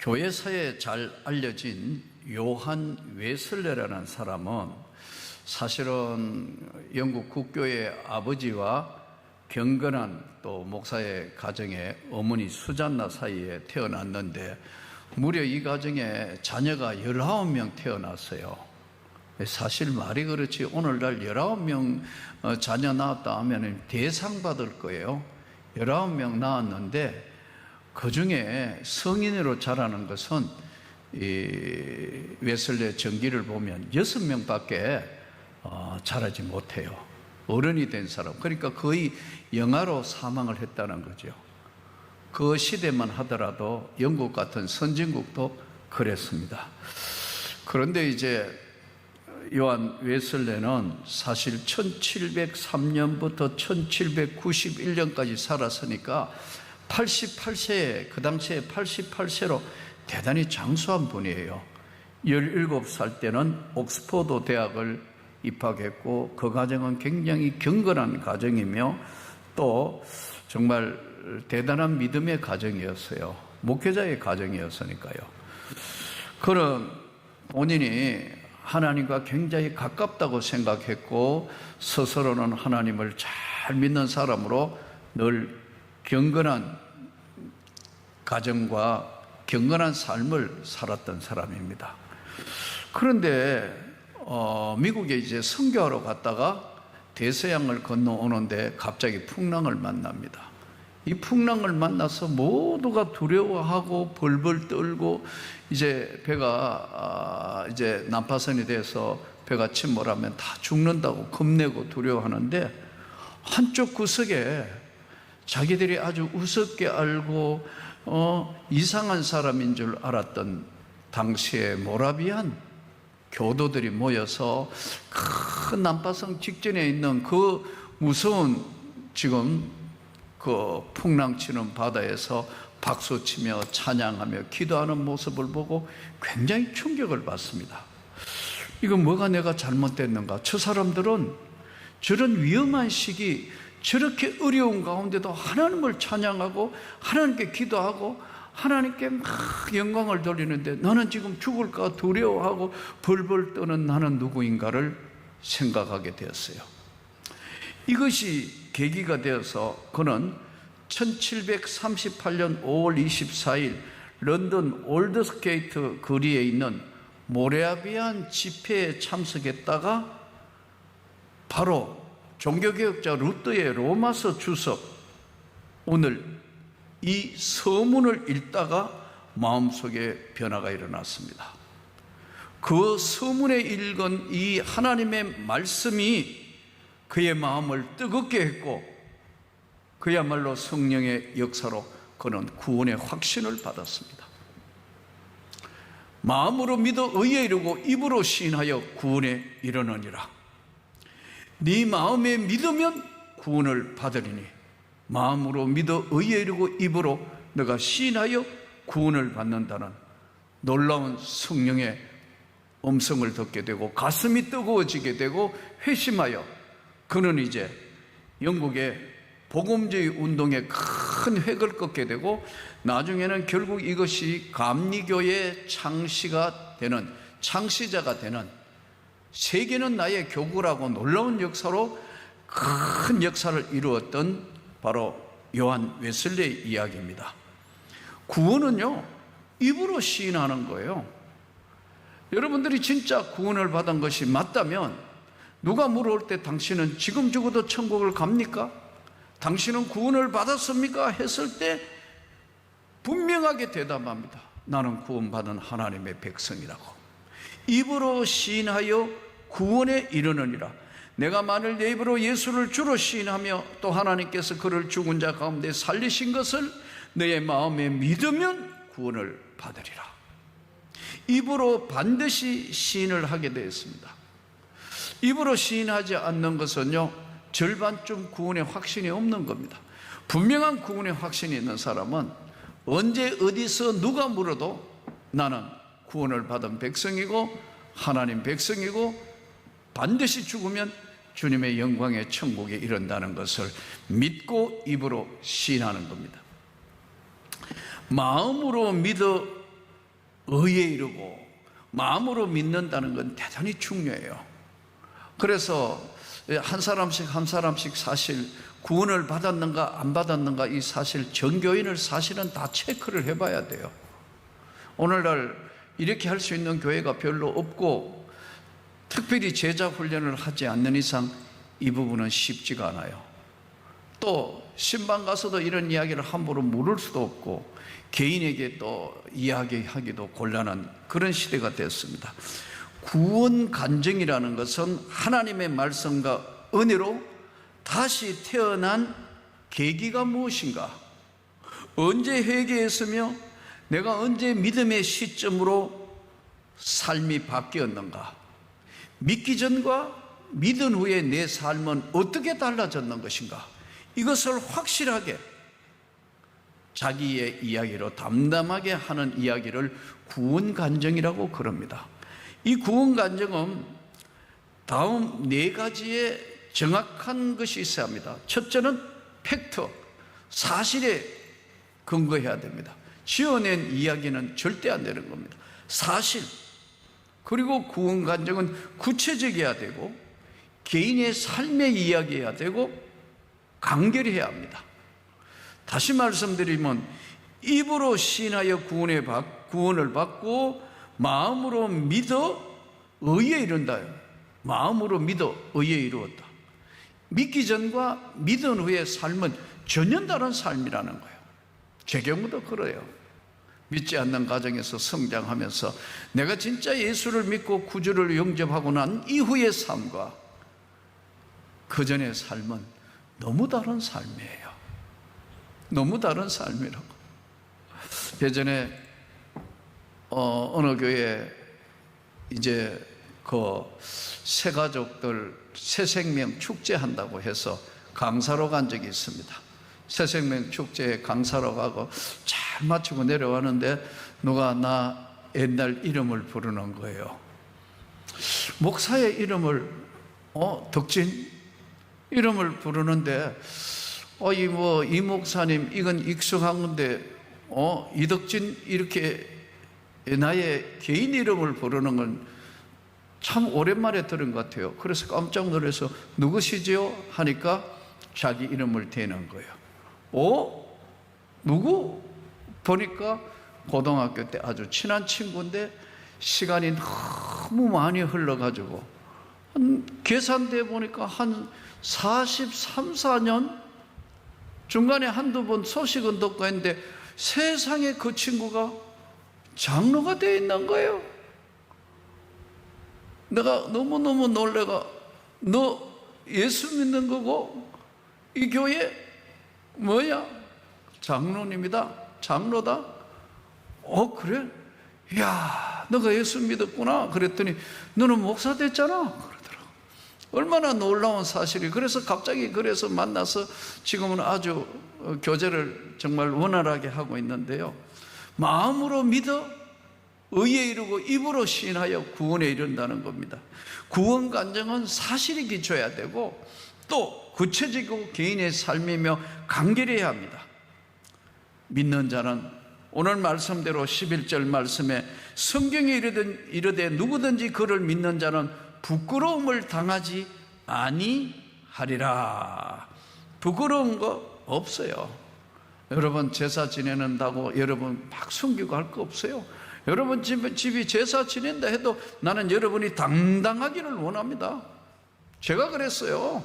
교회사에 잘 알려진 요한 웨슬레라는 사람은 사실은 영국 국교의 아버지와 경건한 또 목사의 가정에 어머니 수잔나 사이에 태어났는데 무려 이 가정에 자녀가 19명 태어났어요. 사실 말이 그렇지 오늘날 19명 자녀 낳았다 하면 대상 받을 거예요. 19명 낳았는데 그 중에 성인으로 자라는 것은 이 웨슬레 전기를 보면 6명밖에 자라지 못해요. 어른이 된 사람. 그러니까 거의 영아로 사망을 했다는 거죠. 그 시대만 하더라도 영국 같은 선진국도 그랬습니다. 그런데 이제 요한 웨슬레는 사실 1703년부터 1791년까지 살았으니까 88세에, 그 당시에 88세로 대단히 장수한 분이에요. 17살 때는 옥스퍼드 대학을 입학했고 그 가정은 굉장히 경건한 가정이며 또 정말 대단한 믿음의 가정이었어요. 목회자의 가정이었으니까요. 그런 본인이 하나님과 굉장히 가깝다고 생각했고 스스로는 하나님을 잘 믿는 사람으로 늘 경건한 가정과 경건한 삶을 살았던 사람입니다. 그런데 미국에 이제 선교하러 갔다가 대서양을 건너오는데 갑자기 풍랑을 만납니다. 이 풍랑을 만나서 모두가 두려워하고 벌벌 떨고 이제 배가 이제 난파선이 돼서 배가 침몰하면 다 죽는다고 겁내고 두려워하는데 한쪽 구석에 자기들이 아주 우습게 알고 이상한 사람인 줄 알았던 당시에 모라비안 교도들이 모여서 큰 난파선 직전에 있는 그 무서운 지금 그 풍랑치는 바다에서 박수치며 찬양하며 기도하는 모습을 보고 굉장히 충격을 받습니다. 이건 뭐가 내가 잘못됐는가? 저 사람들은 저런 위험한 시기 저렇게 어려운 가운데도 하나님을 찬양하고 하나님께 기도하고 하나님께 막 영광을 돌리는데 나는 지금 죽을까 두려워하고 벌벌 떠는 나는 누구인가를 생각하게 되었어요. 이것이 계기가 되어서 그는 1738년 5월 24일 런던 올드스게이트 거리에 있는 모라비안 집회에 참석했다가 바로 종교개혁자 루터의 로마서 주석 오늘 이 서문을 읽다가 마음속에 변화가 일어났습니다. 그 서문에 읽은 이 하나님의 말씀이 그의 마음을 뜨겁게 했고 그야말로 성령의 역사로 그는 구원의 확신을 받았습니다. 마음으로 믿어 의에 이르고 입으로 시인하여 구원에 이르느니라. 네 마음에 믿으면 구원을 받으리니 마음으로 믿어 의에 이르고 입으로 너가 시인하여 구원을 받는다는 놀라운 성령의 음성을 듣게 되고 가슴이 뜨거워지게 되고 회심하여 그는 이제 영국의 복음주의 운동에 큰 획을 긋게 되고 나중에는 결국 이것이 감리교의 창시자가 되는 세계는 나의 교구라고 놀라운 역사로 큰 역사를 이루었던 바로 요한 웨슬레의 이야기입니다. 구원은요 입으로 시인하는 거예요. 여러분들이 진짜 구원을 받은 것이 맞다면 누가 물어올 때 당신은 지금 죽어도 천국을 갑니까? 당신은 구원을 받았습니까? 했을 때 분명하게 대답합니다. 나는 구원받은 하나님의 백성이라고. 입으로 시인하여 구원에 이르느니라. 내가 만일 내 입으로 예수를 주로 시인하며 또 하나님께서 그를 죽은 자 가운데 살리신 것을 너의 마음에 믿으면 구원을 받으리라. 입으로 반드시 시인을 하게 되었습니다. 입으로 시인하지 않는 것은요 절반쯤 구원의 확신이 없는 겁니다. 분명한 구원의 확신이 있는 사람은 언제 어디서 누가 물어도 나는 구원을 받은 백성이고 하나님 백성이고 반드시 죽으면 주님의 영광의 천국에 이른다는 것을 믿고 입으로 시인하는 겁니다. 마음으로 믿어 의에 이르고 마음으로 믿는다는 건 대단히 중요해요. 그래서 한 사람씩 한 사람씩 사실 구원을 받았는가 안 받았는가 이 사실 전교인을 사실은 다 체크를 해봐야 돼요. 오늘날 이렇게 할 수 있는 교회가 별로 없고 특별히 제자 훈련을 하지 않는 이상 이 부분은 쉽지가 않아요. 또 신방 가서도 이런 이야기를 함부로 물을 수도 없고 개인에게 또 이야기하기도 곤란한 그런 시대가 됐습니다. 구원 간증이라는 것은 하나님의 말씀과 은혜로 다시 태어난 계기가 무엇인가? 언제 회개했으며 내가 언제 믿음의 시점으로 삶이 바뀌었는가? 믿기 전과 믿은 후에 내 삶은 어떻게 달라졌는 것인가? 이것을 확실하게 자기의 이야기로 담담하게 하는 이야기를 구원 간증이라고 그럽니다. 이 구원 간증은 다음 네 가지의 정확한 것이 있어야 합니다. 첫째는 팩트, 사실에 근거해야 됩니다. 지어낸 이야기는 절대 안 되는 겁니다. 사실. 그리고 구원 간증은 구체적이어야 되고 개인의 삶의 이야기해야 되고 간결해야 합니다. 다시 말씀드리면 입으로 시인하여 구원을 받고 마음으로 믿어 의에 이른다. 마음으로 믿어 의에 이루었다. 믿기 전과 믿은 후의 삶은 전혀 다른 삶이라는 거예요. 제 경우도 그래요. 믿지 않는 가정에서 성장하면서 내가 진짜 예수를 믿고 구주를 영접하고 난 이후의 삶과 그 전의 삶은 너무 다른 삶이에요. 너무 다른 삶이라고. 예전에 어느 교회에 이제 그 새가족들 새생명 축제한다고 해서 강사로 간 적이 있습니다. 새생명 축제에 강사로 가고 잘 마치고 내려왔는데 누가 나 옛날 이름을 부르는 거예요. 목사의 이름을 덕진 이름을 부르는데 이 목사님 이건 익숙한 건데 이덕진 이렇게 나의 개인 이름을 부르는 건 참 오랜만에 들은 것 같아요. 그래서 깜짝 놀라서 누구시지요? 하니까 자기 이름을 대는 거예요. 누구? 보니까 고등학교 때 아주 친한 친구인데 시간이 너무 많이 흘러가지고 계산돼 보니까 한 43, 4년 중간에 한두 번 소식은 듣고 했는데 세상에 그 친구가 장로가 되어 있는 거예요. 내가 너무너무 놀래가 너 예수 믿는 거고 이 교회 뭐야? 장로님이다. 장로다. 그래? 이야, 너가 예수 믿었구나. 그랬더니 너는 목사 됐잖아. 그러더라고. 얼마나 놀라운 사실이. 그래서 갑자기 그래서 만나서 지금은 아주 교제를 정말 원활하게 하고 있는데요. 마음으로 믿어 의에 이르고 입으로 시인하여 구원에 이른다는 겁니다. 구원 간증은 사실이 기초해야 되고 또 구체적이고 개인의 삶이며 간결해야 합니다. 믿는 자는 오늘 말씀대로 11절 말씀에 성경에 이르되 누구든지 그를 믿는 자는 부끄러움을 당하지 아니하리라. 부끄러운 거 없어요. 여러분 제사 지내는다고 여러분 막 숨기고 할 거 없어요. 여러분 집이 제사 지낸다 해도 나는 여러분이 당당하기를 원합니다. 제가 그랬어요.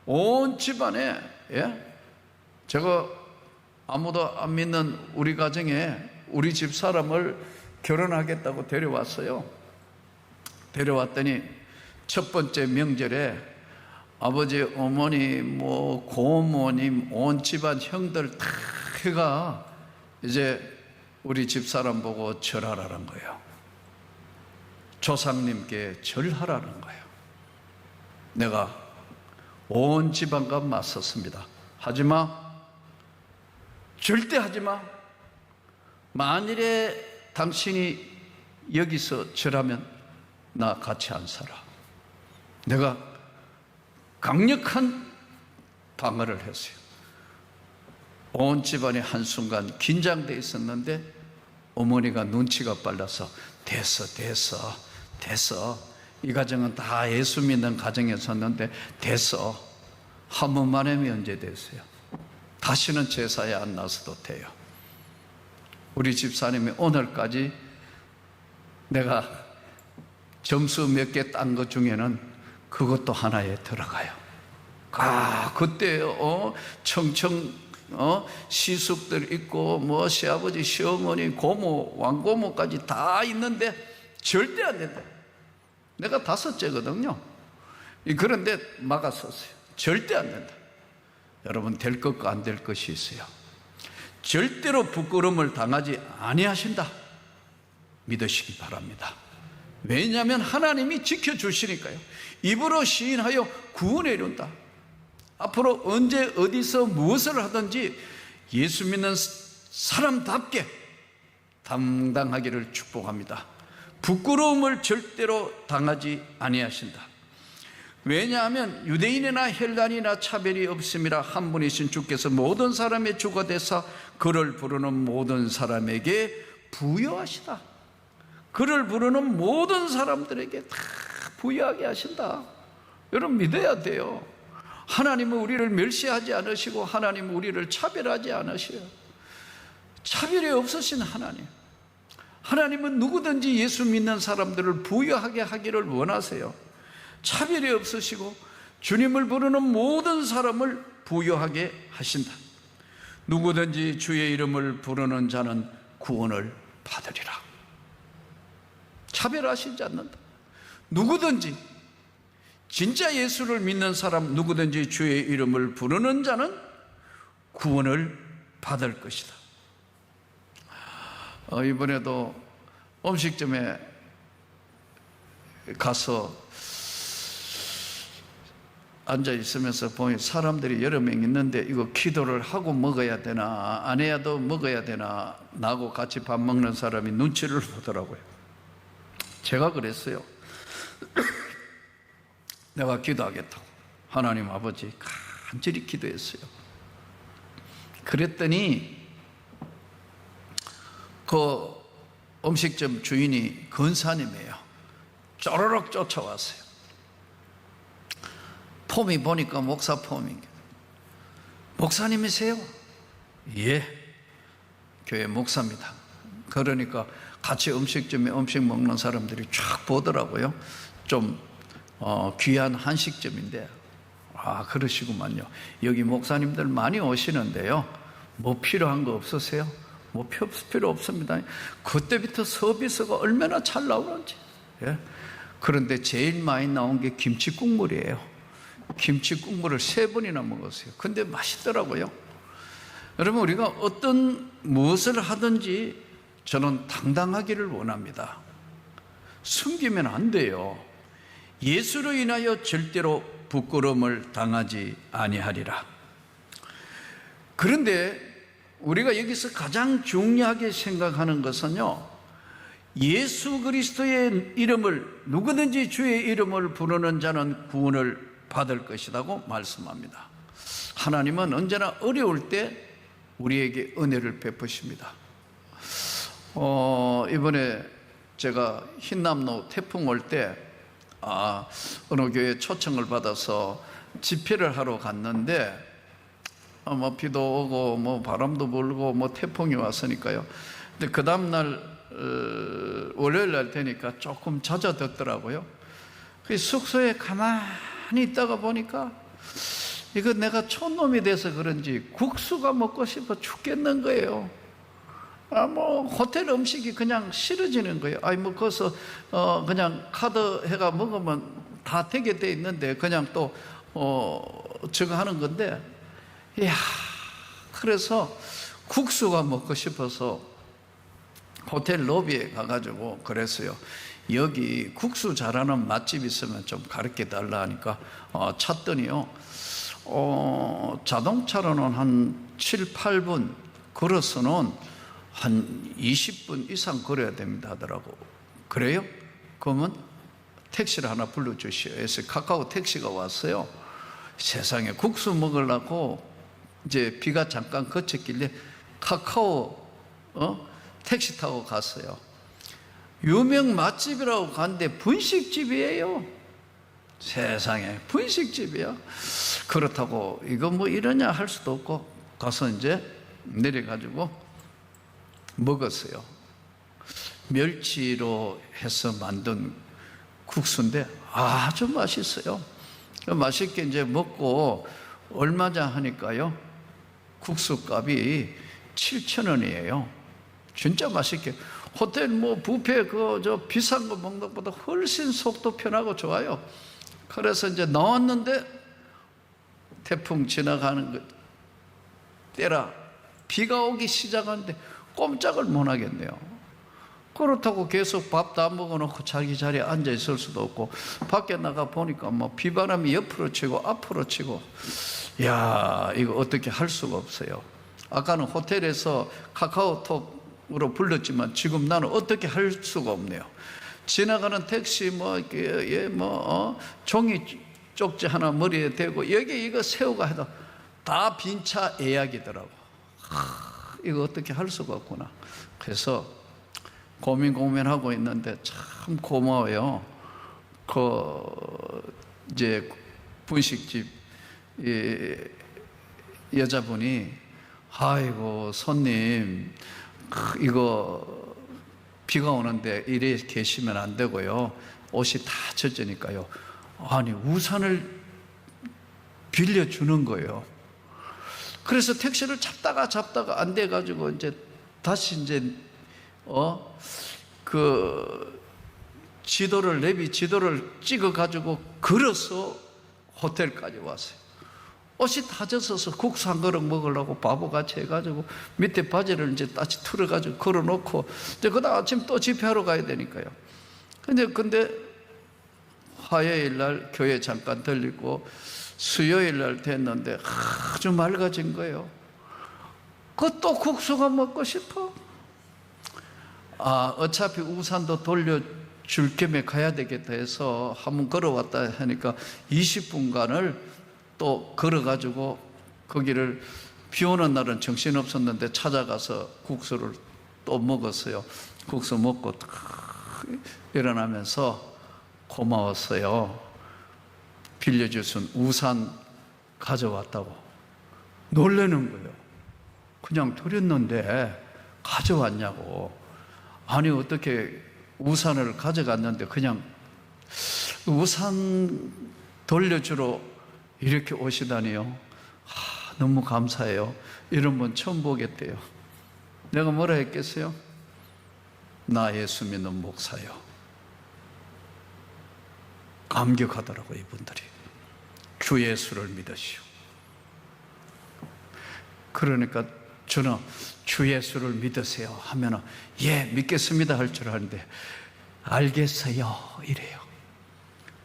온 집안에 제가 아무도 안 믿는 우리 가정에 우리 집 사람을 결혼하겠다고 데려왔어요. 데려왔더니 첫 번째 명절에 아버지, 어머니, 고모님, 온 집안 형들 다 해가 이제 우리 집사람 보고 절하라는 거예요. 조상님께 절하라는 거예요. 내가 온 집안과 맞섰습니다. 하지마. 절대 하지마. 만일에 당신이 여기서 절하면 나 같이 안 살아. 내가 강력한 방어를 했어요. 온 집안이 한순간 긴장되어 있었는데 어머니가 눈치가 빨라서 됐어. 이 가정은 다 예수 믿는 가정이었었는데 됐어. 한 번만 하면 언제 됐어요? 다시는 제사에 안 나서도 돼요. 우리 집사님이 오늘까지 내가 점수 몇 개 딴 것 중에는 그것도 하나에 들어가요. 그때 청청 시숙들 있고 뭐 시아버지 시어머니 고모 왕고모까지 다 있는데 절대 안 된다. 내가 5째거든요. 그런데 막았었어요. 절대 안 된다. 여러분, 될 것과 안 될 것이 있어요. 절대로 부끄러움을 당하지 아니하신다 믿으시기 바랍니다. 왜냐하면 하나님이 지켜주시니까요. 입으로 시인하여 구원에 이룬다. 앞으로 언제 어디서 무엇을 하든지 예수 믿는 사람답게 당당하기를 축복합니다. 부끄러움을 절대로 당하지 아니하신다. 왜냐하면 유대인이나 헬라인이나 차별이 없음이라 한 분이신 주께서 모든 사람의 주가 되사 그를 부르는 모든 사람에게 부여하시다. 그를 부르는 모든 사람들에게 다 부여하게 하신다. 여러분, 믿어야 돼요. 하나님은 우리를 멸시하지 않으시고 하나님은 우리를 차별하지 않으셔요. 차별이 없으신 하나님. 하나님은 누구든지 예수 믿는 사람들을 부여하게 하기를 원하세요. 차별이 없으시고 주님을 부르는 모든 사람을 부여하게 하신다. 누구든지 주의 이름을 부르는 자는 구원을 받으리라. 차별하시지 않는다. 누구든지 진짜 예수를 믿는 사람, 누구든지 주의 이름을 부르는 자는 구원을 받을 것이다. 이번에도 음식점에 가서 앉아 있으면서 보니 사람들이 여러 명 있는데 이거 기도를 하고 먹어야 되나 안 해야도 먹어야 되나, 나하고 같이 밥 먹는 사람이 눈치를 보더라고요. 제가 그랬어요. 내가 기도하겠다고 하나님 아버지 간절히 기도했어요. 그랬더니 그 음식점 주인이 권사님이에요. 쪼르륵 쫓아왔어요. 폼이 보니까 목사 폼인 게. 목사님이세요? 예, 교회 목사입니다. 그러니까 같이 음식점에 음식 먹는 사람들이 쫙 보더라고요. 좀 귀한 한식점인데, 그러시구만요. 여기 목사님들 많이 오시는데요, 뭐 필요한 거 없으세요? 뭐 필요 없습니다. 그때부터 서비스가 얼마나 잘 나오는지. 예? 그런데 제일 많이 나온 게 김치 국물이에요. 김치 국물을 3번이나 먹었어요. 근데 맛있더라고요. 여러분, 우리가 무엇을 하든지 저는 당당하기를 원합니다. 숨기면 안 돼요. 예수로 인하여 절대로 부끄러움을 당하지 아니하리라. 그런데 우리가 여기서 가장 중요하게 생각하는 것은요, 예수 그리스도의 이름을, 누구든지 주의 이름을 부르는 자는 구원을 받을 것이라고 말씀합니다. 하나님은 언제나 어려울 때 우리에게 은혜를 베푸십니다. 이번에 제가 흰남노 태풍 올 때 어느 교회에 초청을 받아서 집회를 하러 갔는데, 뭐 비도 오고 뭐 바람도 불고 뭐 태풍이 왔으니까요. 근데 그 다음날 월요일 날 되니까 조금 잦아들더라고요. 그 숙소에 가만히 있다가 보니까 이거 내가 촌놈이 돼서 그런지 국수가 먹고 싶어 죽겠는 거예요. 뭐 호텔 음식이 그냥 싫어지는 거예요. 뭐 거기서 그냥 카드 해가 먹으면 다 되게 돼 있는데 그냥 또 저거 하는 건데, 이야, 그래서 국수가 먹고 싶어서 호텔 로비에 가가지고 그랬어요. 여기 국수 잘하는 맛집 있으면 좀 가르쳐 달라 하니까 찾더니요, 자동차로는 한 7, 8분, 걸어서는 한 20분 이상 걸어야 됩니다 하더라고. 그래요? 그러면 택시를 하나 불러주시오 해서 카카오 택시가 왔어요. 세상에, 국수 먹으려고 이제 비가 잠깐 그쳤길래 카카오 택시 타고 갔어요. 유명 맛집이라고 갔는데 분식집이에요. 세상에, 분식집이야. 그렇다고 이거 뭐 이러냐 할 수도 없고 가서 이제 내려가지고 먹었어요. 멸치로 해서 만든 국수인데 아주 맛있어요. 맛있게 이제 먹고 얼마냐 하니까요, 국수값이 7,000원이에요. 진짜 맛있게. 호텔 뭐 뷔페 비싼 거 먹는 것보다 훨씬 속도 편하고 좋아요. 그래서 이제 나왔는데 태풍 지나가는 거 때라 비가 오기 시작하는데 꼼짝을 못 하겠네요. 그렇다고 계속 밥도 안 먹어놓고 자기 자리에 앉아 있을 수도 없고, 밖에 나가 보니까 뭐 비바람이 옆으로 치고 앞으로 치고, 야, 이거 어떻게 할 수가 없어요. 아까는 호텔에서 카카오톡으로 불렀지만 지금 나는 어떻게 할 수가 없네요. 지나가는 택시 종이 쪽지 하나 머리에 대고 여기 이거 세우가 해도 다 빈 차 예약이더라고. 이거 어떻게 할 수가 없구나. 그래서 고민하고 있는데 참 고마워요. 이제 분식집 여자분이, 아이고 손님, 이거 비가 오는데 이래 계시면 안 되고요, 옷이 다 젖으니까요. 아니, 우산을 빌려주는 거예요. 그래서 택시를 잡다가 안 돼가지고 이제 다시 이제 내비 지도를 찍어가지고 걸어서 호텔까지 왔어요. 옷이 다 젖어서 국수 한 그릇 먹으려고 바보같이 해가지고 밑에 바지를 이제 다시 틀어가지고 걸어놓고 이제 그다음 아침 또 집회하러 가야 되니까요. 근데 화요일 날 교회 잠깐 들리고 수요일 날 됐는데 아주 맑아진 거예요. 또 국수가 먹고 싶어. 어차피 우산도 돌려줄 겸에 가야 되겠다 해서 한번 걸어왔다 하니까 20분간을 또 걸어가지고 거기를, 비 오는 날은 정신없었는데 찾아가서 국수를 또 먹었어요. 국수 먹고 일어나면서 고마웠어요. 빌려주신 우산 가져왔다고. 놀라는 거예요. 그냥 드렸는데 가져왔냐고. 아니, 어떻게 우산을 가져갔는데 그냥 우산 돌려주러 이렇게 오시다니요. 너무 감사해요. 이런 분 처음 보겠대요. 내가 뭐라 했겠어요? 나 예수 믿는 목사요. 감격하더라고요, 이분들이. 주 예수를 믿으시오. 그러니까 저는 주 예수를 믿으세요 하면은 예, 믿겠습니다 할 줄 아는데 알겠어요 이래요.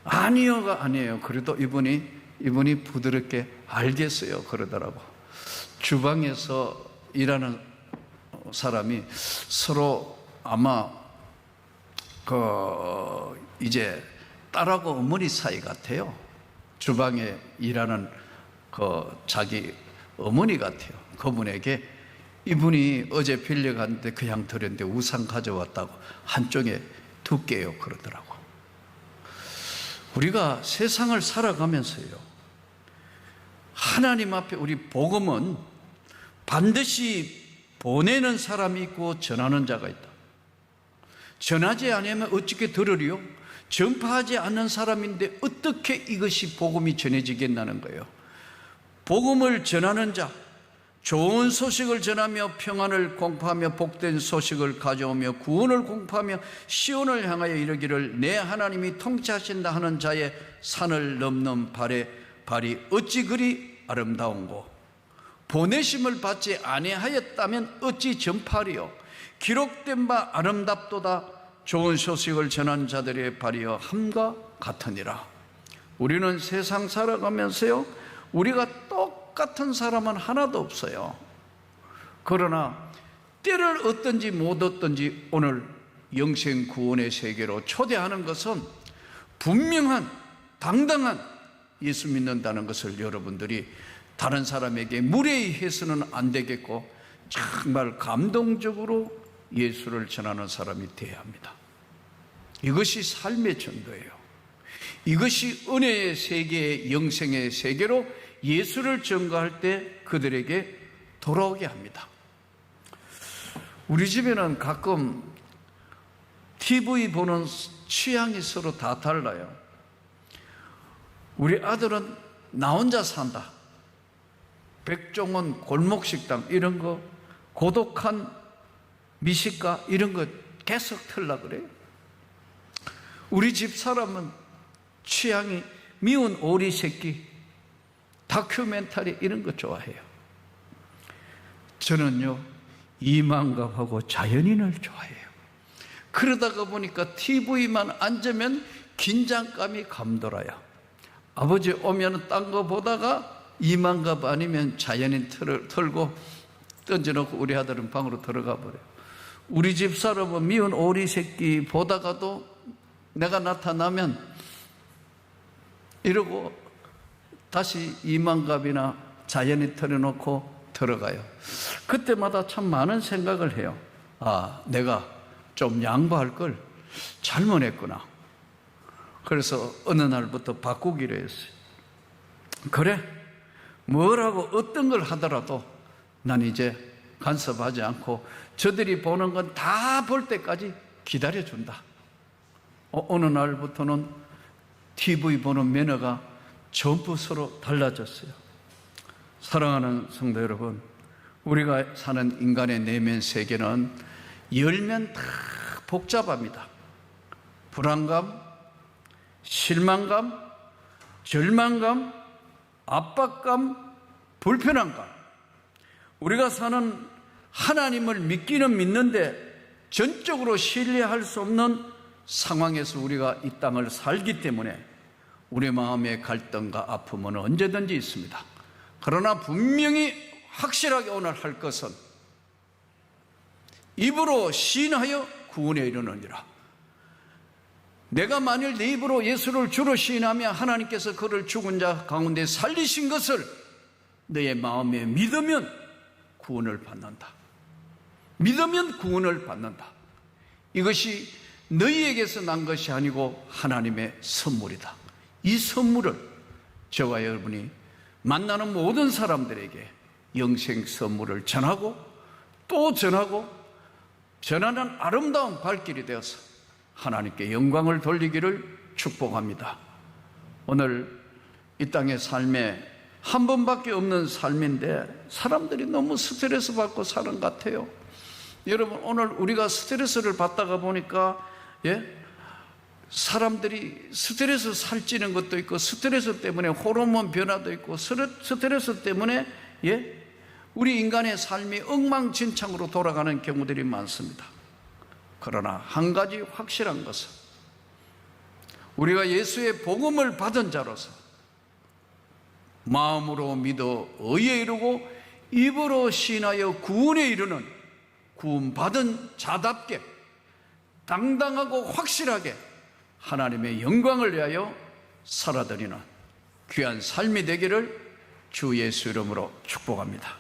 아니요가 아니에요. 그래도 이분이 부드럽게 알겠어요 그러더라고. 주방에서 일하는 사람이 서로 아마 이제 딸하고 어머니 사이 같아요. 주방에 일하는 자기 어머니 같아요. 그분에게 이분이 어제 빌려갔는데 그냥 드렸는데 우산 가져왔다고 한쪽에 두께요 그러더라고. 우리가 세상을 살아가면서요, 하나님 앞에 우리 복음은 반드시 보내는 사람이 있고 전하는 자가 있다. 전하지 않으면 어떻게 들으리요? 전파하지 않는 사람인데 어떻게 이것이 복음이 전해지겠다는 거예요. 복음을 전하는 자, 좋은 소식을 전하며 평안을 공포하며 복된 소식을 가져오며 구원을 공포하며 시온을 향하여 이르기를 내 하나님이 통치하신다 하는 자의 산을 넘는 발이 어찌 그리 아름다운고, 보내심을 받지 아니하였다면 어찌 전파리요. 기록된 바 아름답도다. 좋은 소식을 전한 자들의 발이여 함과 같으니라. 우리는 세상 살아가면서요, 우리가 똑같은 사람은 하나도 없어요. 그러나 때를 얻든지 못 얻든지 오늘 영생 구원의 세계로 초대하는 것은 분명한 당당한 예수 믿는다는 것을 여러분들이 다른 사람에게 무례히 해서는 안 되겠고, 정말 감동적으로 예수를 전하는 사람이 되어야 합니다. 이것이 삶의 전도예요. 이것이 은혜의 세계, 영생의 세계로 예수를 전가할 때 그들에게 돌아오게 합니다. 우리 집에는 가끔 TV 보는 취향이 서로 다 달라요. 우리 아들은 나 혼자 산다, 백종원 골목식당 이런 거, 고독한 미식가 이런 거 계속 틀라 그래요. 우리 집 사람은 취향이 미운 오리 새끼, 다큐멘터리 이런 거 좋아해요. 저는요, 이만갑하고 자연인을 좋아해요. 그러다가 보니까 TV만 앉으면 긴장감이 감돌아요. 아버지 오면 딴 거 보다가 이만갑 아니면 자연인 틀고 던져놓고 우리 아들은 방으로 들어가 버려요. 우리 집 사람은 미운 오리 새끼 보다가도 내가 나타나면 이러고 다시 이만갑이나 자연인 틀어놓고 들어가요. 그때마다 참 많은 생각을 해요. 아, 내가 좀 양보할 걸 잘못했구나. 그래서 어느 날부터 바꾸기로 했어요. 그래, 뭐라고 어떤 걸 하더라도 난 이제 간섭하지 않고 저들이 보는 건 다 볼 때까지 기다려준다. 어느 날부터는 TV 보는 매너가 전부 서로 달라졌어요. 사랑하는 성도 여러분, 우리가 사는 인간의 내면 세계는 열면 다 복잡합니다. 불안감, 실망감, 절망감, 압박감, 불편함감. 우리가 사는 하나님을 믿기는 믿는데 전적으로 신뢰할 수 없는 상황에서 우리가 이 땅을 살기 때문에 우리 마음의 갈등과 아픔은 언제든지 있습니다. 그러나 분명히 확실하게 오늘 할 것은 입으로 시인하여 구원에 이르느니라. 내가 만일 내 입으로 예수를 주로 시인하며 하나님께서 그를 죽은 자 가운데 살리신 것을 너의 마음에 믿으면 구원을 받는다. 믿으면 구원을 받는다. 이것이 너희에게서 난 것이 아니고 하나님의 선물이다. 이 선물을 저와 여러분이 만나는 모든 사람들에게 영생 선물을 전하고 또 전하고 전하는 아름다운 발길이 되어서 하나님께 영광을 돌리기를 축복합니다. 오늘 이 땅의 삶에 한 번밖에 없는 삶인데 사람들이 너무 스트레스 받고 사는 것 같아요. 여러분, 오늘 우리가 스트레스를 받다가 보니까 사람들이 스트레스 살찌는 것도 있고 스트레스 때문에 호르몬 변화도 있고 스트레스 때문에 우리 인간의 삶이 엉망진창으로 돌아가는 경우들이 많습니다. 그러나 한 가지 확실한 것은 우리가 예수의 복음을 받은 자로서 마음으로 믿어 의에 이르고 입으로 시인하여 구원에 이르는 구원받은 자답게 당당하고 확실하게 하나님의 영광을 위하여 살아드리는 귀한 삶이 되기를 주 예수 이름으로 축복합니다.